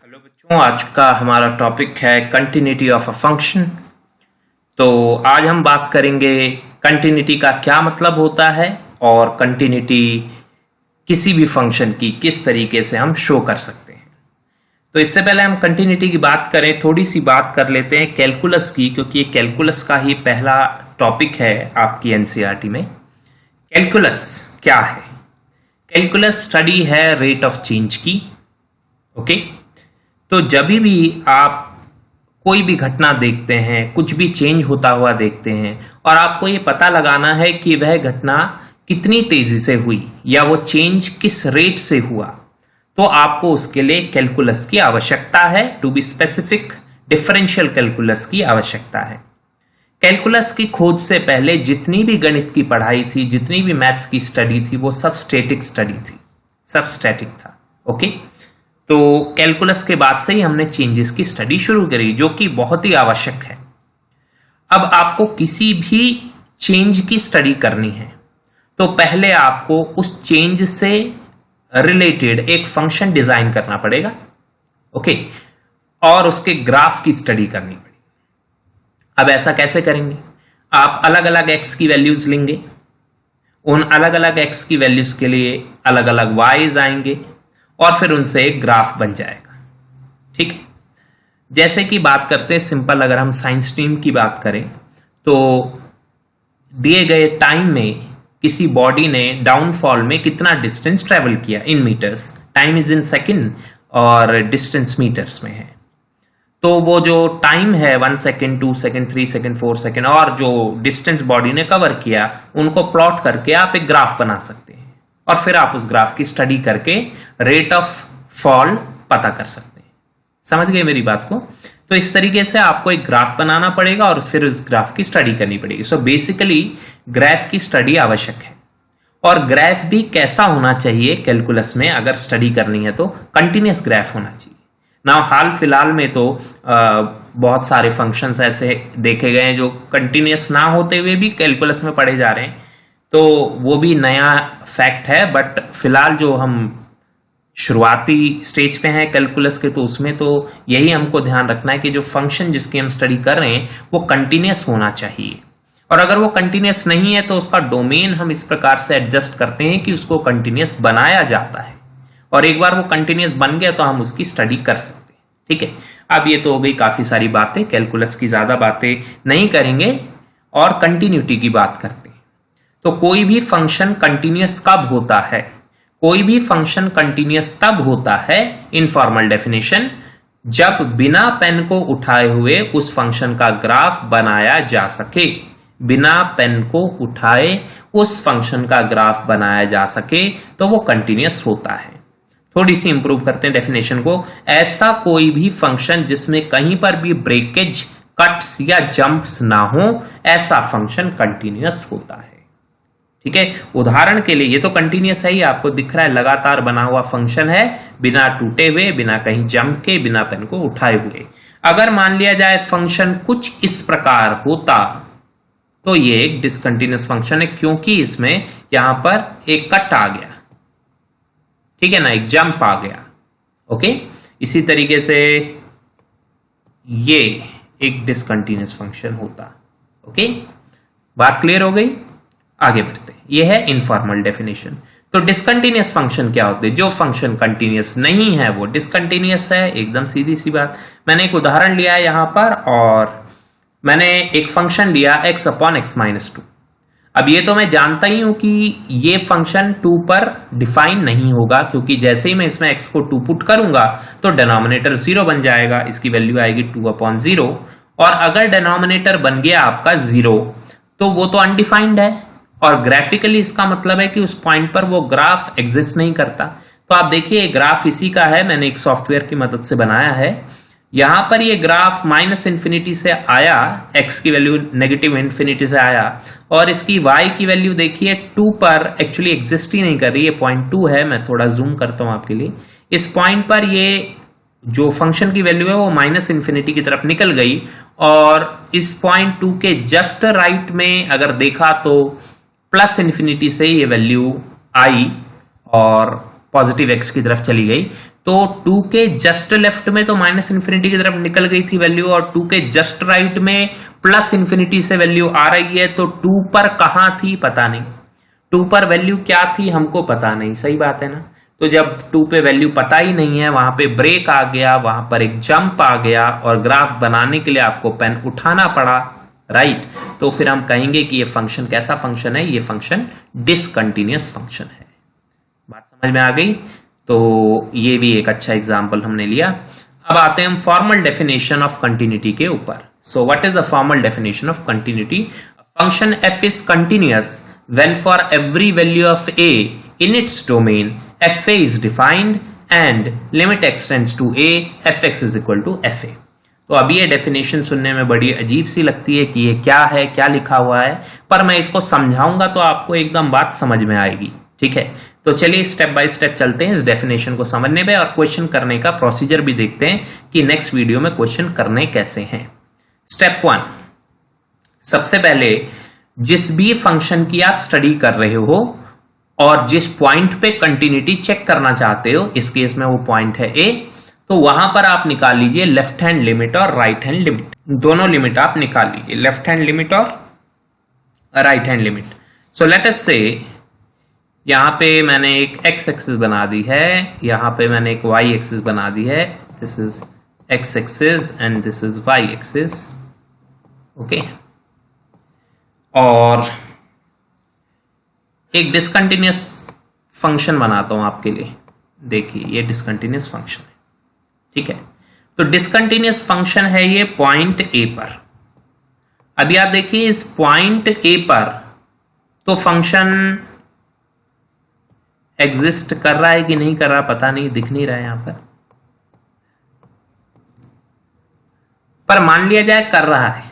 Hello बच्चों, आज का हमारा टॉपिक है कंटिन्यूटी ऑफ अ फंक्शन। तो आज हम बात करेंगे कंटिन्यूटी का क्या मतलब होता है और कंटिन्यूटी किसी भी फंक्शन की किस तरीके से हम शो कर सकते हैं। तो इससे पहले हम कंटिन्यूटी की बात करें, थोड़ी सी बात कर लेते हैं कैलकुलस की, क्योंकि ये कैलकुलस का ही पहला टॉपिक है आपकी एनसीईआरटी में। कैलकुलस क्या है? कैलकुलस स्टडी है रेट ऑफ चेंज की। ओके, तो जब भी आप कोई भी घटना देखते हैं, कुछ भी चेंज होता हुआ देखते हैं और आपको ये पता लगाना है कि वह घटना कितनी तेजी से हुई या वो चेंज किस रेट से हुआ, तो आपको उसके लिए कैलकुलस की आवश्यकता है। To be specific, differential calculus की आवश्यकता है। कैलकुलस की खोज से पहले जितनी भी गणित की पढ़ाई थी, जितनी भी मैथ्स की स्टडी थी, वो सब स्टैटिक स्टडी थी, सब स्टैटिक था। ओके, तो कैलकुलस के बाद से ही हमने चेंजेस की स्टडी शुरू करी, जो कि बहुत ही आवश्यक है। अब आपको किसी भी चेंज की स्टडी करनी है तो पहले आपको उस चेंज से रिलेटेड एक फंक्शन डिजाइन करना पड़ेगा। ओके, और उसके ग्राफ की स्टडी करनी पड़ेगी। अब ऐसा कैसे करेंगे? आप अलग अलग एक्स की वैल्यूज लेंगे, उन अलग अलग एक्स की वैल्यूज के लिए अलग अलग वाईज आएंगे और फिर उनसे एक ग्राफ बन जाएगा। ठीक है, जैसे कि बात करते हैं सिंपल, अगर हम साइंस स्ट्रीम की बात करें तो दिए गए टाइम में किसी बॉडी ने डाउनफॉल में कितना डिस्टेंस ट्रेवल किया in metres, time is in second और डिस्टेंस मीटर्स में है। तो वो जो टाइम है 1 सेकेंड, 2 सेकेंड, 3 सेकेंड, 4 सेकेंड और जो डिस्टेंस बॉडी ने कवर किया, उनको प्लॉट करके आप एक ग्राफ बना सकते हैं और फिर आप उस ग्राफ की स्टडी करके रेट ऑफ फॉल पता कर सकते हैं। समझ गए मेरी बात को? तो इस तरीके से आपको एक ग्राफ बनाना पड़ेगा और फिर उस ग्राफ की स्टडी करनी पड़ेगी। सो बेसिकली ग्राफ की स्टडी आवश्यक है। और ग्राफ भी कैसा होना चाहिए कैलकुलस में? अगर स्टडी करनी है तो कंटिन्यूअस ग्राफ होना चाहिए ना। हाल फिलहाल में तो बहुत सारे फंक्शंस ऐसे देखे गए हैं जो कंटिन्यूअस ना होते हुए भी कैलकुलस में पढ़े जा रहे हैं, तो वो भी नया फैक्ट है। बट फिलहाल जो हम शुरुआती स्टेज पे हैं कैलकुलस के, तो उसमें तो यही हमको ध्यान रखना है कि जो फंक्शन जिसकी हम स्टडी कर रहे हैं वो कंटिन्यूअस होना चाहिए। और अगर वो कंटिन्यूअस नहीं है तो उसका डोमेन हम इस प्रकार से एडजस्ट करते हैं कि उसको कंटिन्यूअस बनाया जाता है, और एक बार वो कंटिन्यूअस बन गया तो हम उसकी स्टडी कर सकते हैं। ठीक है, अब ये तो हो गई काफी सारी बातें, कैलकुलस की ज्यादा बातें नहीं करेंगे और कंटिन्यूटी की बात करते हैं। तो कोई भी फंक्शन कंटिन्यूअस कब होता है? कोई भी फंक्शन कंटिन्यूअस तब होता है, इनफॉर्मल डेफिनेशन, जब बिना पेन को उठाए हुए उस फंक्शन का ग्राफ बनाया जा सके। बिना पेन को उठाए उस फंक्शन का ग्राफ बनाया जा सके तो वो कंटिन्यूअस होता है। थोड़ी सी इंप्रूव करते हैं डेफिनेशन को। ऐसा कोई भी फंक्शन जिसमें कहीं पर भी ब्रेकेज, कट्स या जंप्स ना हो, ऐसा फंक्शन कंटिन्यूअस होता है। ठीक है, उदाहरण के लिए ये तो कंटिन्यूअस है ही, आपको दिख रहा है, लगातार बना हुआ फंक्शन है, बिना टूटे हुए, बिना कहीं जंप के, बिना पेन को उठाए हुए। अगर मान लिया जाए फंक्शन कुछ इस प्रकार होता तो ये एक डिसकंटिन्यूअस फंक्शन है, क्योंकि इसमें यहां पर एक कट आ गया, ठीक है ना, एक जंप आ गया। ओके, इसी तरीके से ये एक डिसकंटिन्यूअस फंक्शन होता। ओके, बात क्लियर हो गई? आगे बढ़ते हैं। यह है इनफॉर्मल डेफिनेशन। तो डिसकंटिन्यूअस फंक्शन क्या होते हैं? जो फंक्शन कंटिन्यूअस नहीं है वो डिसकंटिन्यूअस है, एकदम सीधी सी बात। मैंने एक उदाहरण लिया है यहां पर, और मैंने एक फंक्शन लिया x अपॉन x माइनस 2। अब ये तो मैं जानता ही हूं कि ये फंक्शन 2 पर डिफाइन नहीं होगा, क्योंकि जैसे ही मैं इसमें x को 2 पुट करूंगा तो डिनोमिनेटर 0 बन जाएगा, इसकी वैल्यू आएगी 2 अपॉन 0। और अगर डिनोमिनेटर बन गया आपका 0 तो वो तो अनडिफाइंड है, और ग्राफिकली इसका मतलब है कि उस पॉइंट पर वो ग्राफ एग्जिस्ट नहीं करता। तो आप देखिए ग्राफ इसी का है, मैंने एक सॉफ्टवेयर की मदद से बनाया है। यहां पर ये ग्राफ माइनस इन्फिनिटी से आया, x की वैल्यू नेगेटिव इन्फिनिटी से आया, और इसकी y की वैल्यू देखिए 2 पर एक्चुअली एग्जिस्ट ही नहीं कर रही, ये पॉइंट 2 है। मैं थोड़ा जूम करता हूं आपके लिए। इस पॉइंट पर ये जो फंक्शन की वैल्यू है वो माइनस इन्फिनिटी की तरफ निकल गई, और इस पॉइंट 2 के जस्ट राइट में अगर देखा तो प्लस इन्फिनिटी से ये वैल्यू आई और पॉजिटिव x की तरफ चली गई, तो 2 के जस्ट लेफ्ट में तो माइनस इन्फिनिटी की तरफ निकल गई थी वैल्यू, और 2 के जस्ट राइट में प्लस इन्फिनिटी से वैल्यू आ रही है। तो 2 पर कहां थी पता नहीं, 2 पर वैल्यू क्या थी हमको पता नहीं, सही बात है ना। तो जब 2 पे वैल्यू पता ही नहीं है, वहां पे ब्रेक आ गया, वहां पर एक जंप आ गया, और ग्राफ बनाने के लिए आपको पेन उठाना पड़ा, राइट। तो फिर हम कहेंगे कि ये फंक्शन कैसा फंक्शन है, ये फंक्शन डिसकंटिन्यूअस फंक्शन है। बात समझ में आ गई। तो ये भी एक अच्छा एग्जांपल हमने लिया। अब आते हैं हम फॉर्मल डेफिनेशन ऑफ कंटिन्यूटी के ऊपर। So what is the formal definition of continuity? Function f is continuous when for every value of a in its domain fa is defined and limit x tends to a fx is equal to fa। तो अभी ये definition सुनने में बड़ी अजीब सी लगती है कि ये क्या है, क्या लिखा हुआ है, पर मैं इसको समझाऊंगा तो आपको एकदम बात समझ में आएगी, ठीक है। तो चलिए स्टेप बाय स्टेप चलते हैं इस डेफिनेशन को समझने में, और क्वेश्चन करने का प्रोसीजर भी देखते हैं कि नेक्स्ट वीडियो में क्वेश्चन करने कैसे हैं। स्टेप 1, सबसे पहले जिस भी फंक्शन की आप स्टडी कर रहे हो और जिस पॉइंट पे कंटिन्यूटी चेक करना चाहते हो, इस केस में वो पॉइंट है ए, तो वहां पर आप निकाल लीजिए लेफ्ट हैंड लिमिट और राइट हैंड लिमिट, दोनों लिमिट आप निकाल लीजिए, लेफ्ट हैंड लिमिट और right hand limit. So let us से यहां पे मैंने एक x एक्सिस बना दी है, यहां पे मैंने एक y एक्सिस बना दी है, this is x axis and this is y axis, okay. और एक डिसकंटिन्यूअस फंक्शन बनाता हूं आपके लिए, देखिए ये डिसकंटिन्यूअस फंक्शन है, ठीक है। तो डिसकंटिन्यूअस फंक्शन है ये पॉइंट ए पर। अभी आप देखिए इस पॉइंट ए पर तो फंक्शन एग्जिस्ट कर रहा है कि नहीं कर रहा पता नहीं, दिख नहीं रहा है यहां पर मान लिया जाए कर रहा है,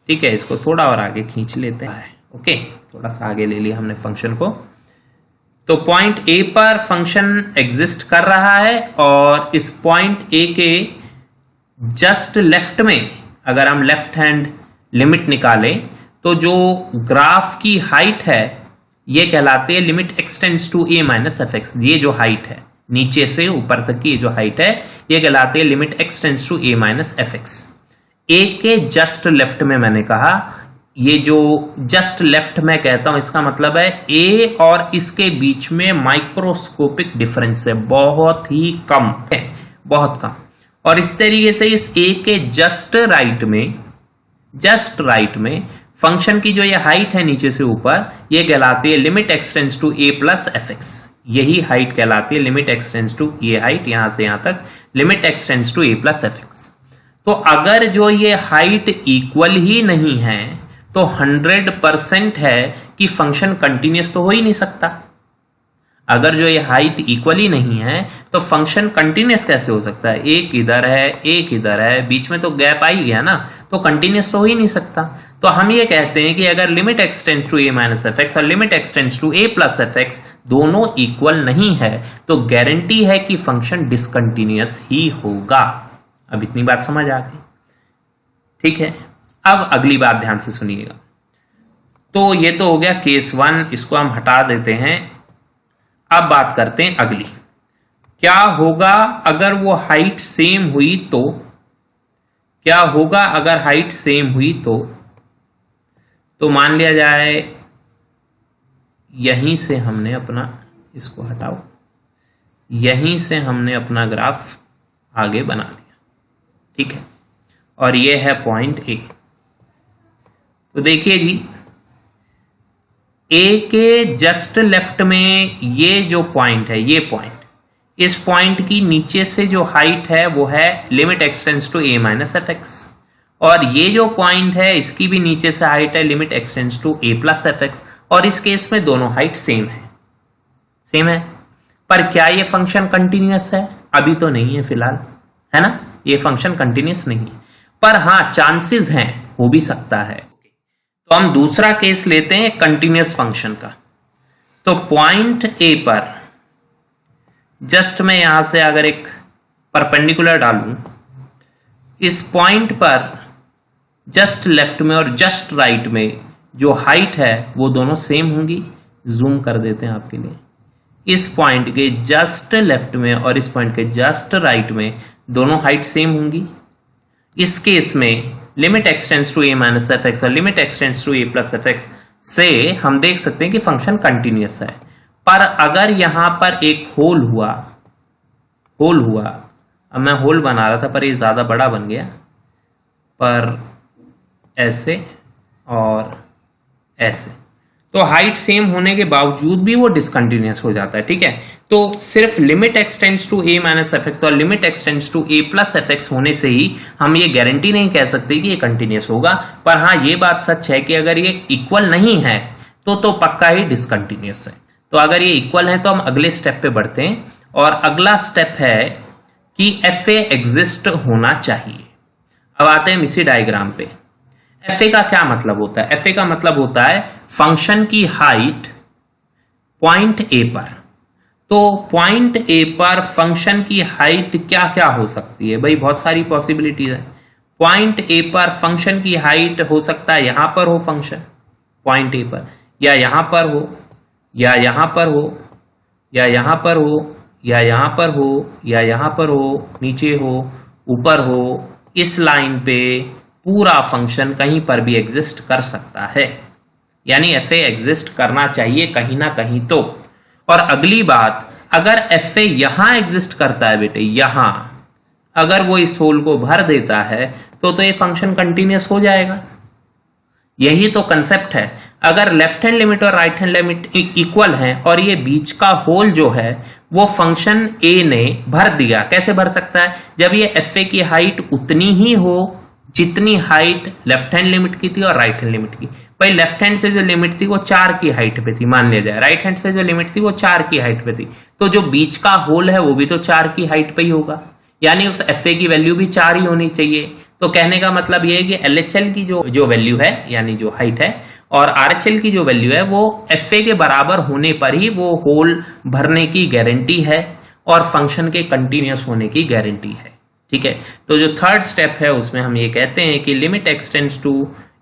ठीक है। इसको थोड़ा और आगे खींच लेते हैं, ओके, थोड़ा सा आगे ले लिया हमने फंक्शन को। तो पॉइंट ए पर फंक्शन एग्जिस्ट कर रहा है, और इस पॉइंट ए के जस्ट लेफ्ट में अगर हम लेफ्ट हैंड लिमिट निकालें तो जो ग्राफ की हाइट है ये कहलाती है limit x tends to A minus F x. ये जो हाइट है नीचे से ऊपर तक की जो हाइट है ये कहलाती है limit x tends to A minus F X. A के जस्ट लेफ्ट में मैंने कहा, ये जो जस्ट लेफ्ट में कहता हूं इसका मतलब है ए और इसके बीच में माइक्रोस्कोपिक डिफरेंस है, बहुत ही कम है, बहुत कम। और इस तरीके से इस ए के जस्ट राइट में फंक्शन की जो ये हाइट है नीचे से ऊपर ये कहलाती है limit x tends to A plus F x. यही हाइट कहलाती है लिमिट एक्स टेंड्स टू, ये हाइट यहां से यहां तक limit x tends to A plus F x. तो अगर जो ये हाइट इक्वल ही नहीं है तो 100% है कि फंक्शन कंटिन्यूअस तो हो ही नहीं सकता। अगर जो ये हाइट इक्वल ही नहीं है तो फंक्शन कंटिन्यूअस कैसे हो सकता है? एक इधर है एक इधर है, बीच में तो गैप आ ही गया ना, तो कंटिन्यूअस तो हो ही नहीं सकता। तो हम ये कहते हैं कि अगर limit x tends to A minus F x और limit x tends to A plus F X दोनों इक्वल नहीं है तो गारंटी है कि फंक्शन डिसकंटिन्यूअस ही होगा। अब इतनी बात समझ आ गई, ठीक है। अब अगली बात ध्यान से सुनिएगा। तो ये तो हो गया केस 1, इसको हम हटा देते हैं। अब बात करते हैं अगली, क्या होगा अगर वो हाइट सेम हुई तो? क्या होगा अगर हाइट सेम हुई तो मान लिया जाए यहीं से हमने अपना, इसको हटाओ, यहीं से हमने अपना ग्राफ आगे बना दिया, ठीक है, और ये है पॉइंट ए। तो देखिए जी, ए के जस्ट लेफ्ट में ये जो पॉइंट है, ये पॉइंट, इस पॉइंट की नीचे से जो हाइट है वो है limit x tends to A minus F x, और ये जो पॉइंट है इसकी भी नीचे से हाइट है limit x tends to A plus F x. और इस केस में दोनों हाइट सेम है। पर क्या ये फंक्शन कंटिन्यूअस है? अभी तो नहीं है फिलहाल, है ना, ये फंक्शन कंटिन्यूअस नहीं है, पर हाँ चांसेस हैं, हो भी सकता है। तो हम दूसरा केस लेते हैं कंटिन्यूअस फंक्शन का। तो पॉइंट ए पर जस्ट मैं यहां से अगर एक परपेंडिकुलर डालूं, इस पॉइंट पर जस्ट लेफ्ट में और जस्ट राइट में जो हाइट है वो दोनों सेम होंगी। जूम कर देते हैं आपके लिए, इस पॉइंट के जस्ट लेफ्ट में और इस पॉइंट के जस्ट राइट में दोनों हाइट सेम होंगी। इस केस में limit x tends to a minus F x और limit x tends to a plus F X से हम देख सकते हैं कि फंक्शन कंटिन्यूअस है। पर अगर यहां पर एक होल हुआ, अब मैं होल बना रहा था पर ये ज्यादा बड़ा बन गया, पर ऐसे और ऐसे, तो हाइट सेम होने के बावजूद भी वो डिसकंटिन्यूअस हो जाता है। ठीक है, तो सिर्फ limit x tends to a minus F x और limit x tends to a plus F X होने से ही हम ये गारंटी नहीं कह सकते कि ये कंटिन्यूअस होगा। पर हाँ, ये बात सच है कि अगर ये इक्वल नहीं है तो पक्का ही डिसकंटिन्यूअस है। तो अगर ये इक्वल है तो हम अगले स्टेप पे बढ़ते हैं, और अगला स्टेप है कि एफ ए एग्जिस्ट होना चाहिए। अब आते हैं इसी डायग्राम पे। एफ ए का क्या मतलब होता है? एफ ए का मतलब होता है फंक्शन की हाइट पॉइंट ए पर। तो पॉइंट ए पर फंक्शन की हाइट क्या क्या हो सकती है? भाई बहुत सारी पॉसिबिलिटीज है। पॉइंट ए पर फंक्शन की हाइट हो सकता है यहां पर हो फंक्शन पॉइंट ए पर, या यहां पर हो, या यहां पर हो, या यहां पर हो, या यहां पर हो, या यहां पर हो, नीचे हो, ऊपर हो, इस लाइन पे पूरा फंक्शन कहीं पर भी एग्जिस्ट कर सकता है। यानी एफ ए एग्जिस्ट करना चाहिए कहीं ना कहीं तो। और अगली बात, अगर एफ ए यहां एग्जिस्ट करता है बेटे, यहां अगर वो इस होल को भर देता है तो ये फंक्शन कंटिन्यूअस हो जाएगा। यही तो कंसेप्ट है। अगर लेफ्ट हैंड लिमिट और राइट हैंड लिमिट इक्वल हैं और ये बीच का होल जो है वो फंक्शन ए ने भर दिया, कैसे भर सकता है? जब ये एफ ए की हाइट उतनी ही हो जितनी हाइट लेफ्ट हैंड लिमिट की थी और राइट हैंड लिमिट की। भाई लेफ्ट हैंड से जो लिमिट थी वो 4 की हाइट पे थी मान लिया जाए, राइट हैंड से जो लिमिट थी वो 4 की हाइट पे थी, तो जो बीच का होल है वो भी तो 4 की हाइट पे ही होगा। यानी उस एफ ए की वैल्यू भी 4 ही होनी चाहिए। तो कहने का मतलब ये है कि LHL की जो वैल्यू है यानी जो हाइट है और RHL की जो वैल्यू है वो एफ ए के बराबर होने पर ही वो होल भरने की गारंटी है और फंक्शन के कंटिन्यूअस होने की गारंटी है। ठीक है, तो जो थर्ड स्टेप है उसमें हम ये कहते हैं कि limit x tends to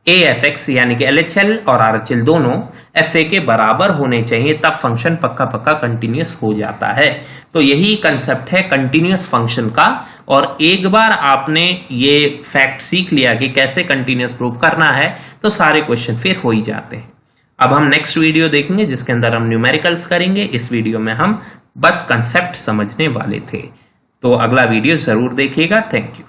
a F X, यानी कि LHL और RHL दोनों एफ ए के बराबर होने चाहिए, तब फंक्शन पक्का पक्का कंटिन्यूअस हो जाता है। तो यही कंसेप्ट है कंटिन्यूअस फंक्शन का। और एक बार आपने ये फैक्ट सीख लिया कि कैसे कंटिन्यूअस प्रूव करना है तो सारे क्वेश्चन फिर हो ही जाते हैं। अब हम नेक्स्ट वीडियो देखेंगे जिसके अंदर हम न्यूमेरिकल्स करेंगे। इस वीडियो में हम बस कंसेप्ट समझने वाले थे, तो अगला वीडियो जरूर देखिएगा। Thank you.